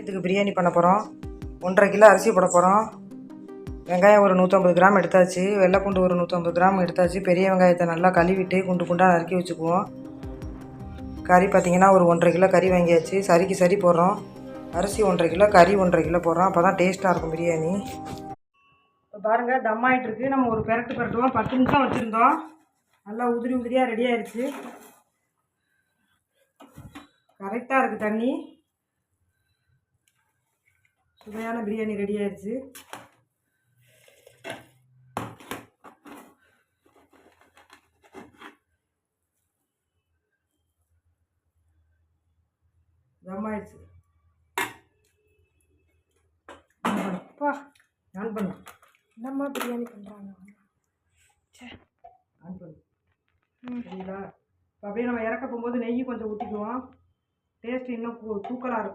இதுக்கு பிரியாணி பண்ண போகிறோம். 1.5 கிலோ அரிசி போட போகிறோம். வெங்காயம் ஒரு 150 கிராம் எடுத்தாச்சு. வெள்ளைப்பூண்டு ஒரு 150 கிராம் எடுத்தாச்சு. பெரிய வெங்காயத்தை நல்லா கழுவிட்டு குண்டு குண்டாக நறுக்கி வச்சுக்குவோம். கறி பார்த்திங்கன்னா ஒரு 1.5 கிலோ கறி வாங்கியாச்சு. சரிக்கு சரி போடுறோம். அரிசி 1.5 கிலோ, கறி 1.5 கிலோ போடுறோம். அப்போ தான் டேஸ்ட்டாக இருக்கும் பிரியாணி. இப்போ பாருங்கள், தம் ஆகிட்டுருக்கு. நம்ம ஒரு பெரட்டுவோம். 10 நிமிஷம் வச்சுருந்தோம். நல்லா உதிரி உதிரியாக ரெடி ஆகிடுச்சு. கரெக்டாக இருக்குது தண்ணி. சுவையான பிரியாணி ரெடி ஆயிடுச்சு. தம் ஆயிடுச்சு. ஆன் பண்ண என்னம்மா பிரியாணி பண்ணுறாங்க. ஆன் பண்ணு. சரிங்களா? இப்போ அப்படியே நம்ம இறக்க போகும்போது நெய் கொஞ்சம் ஊற்றிக்குவோம். டேஸ்ட் இன்னும் தூக்கலாக இருக்கும்.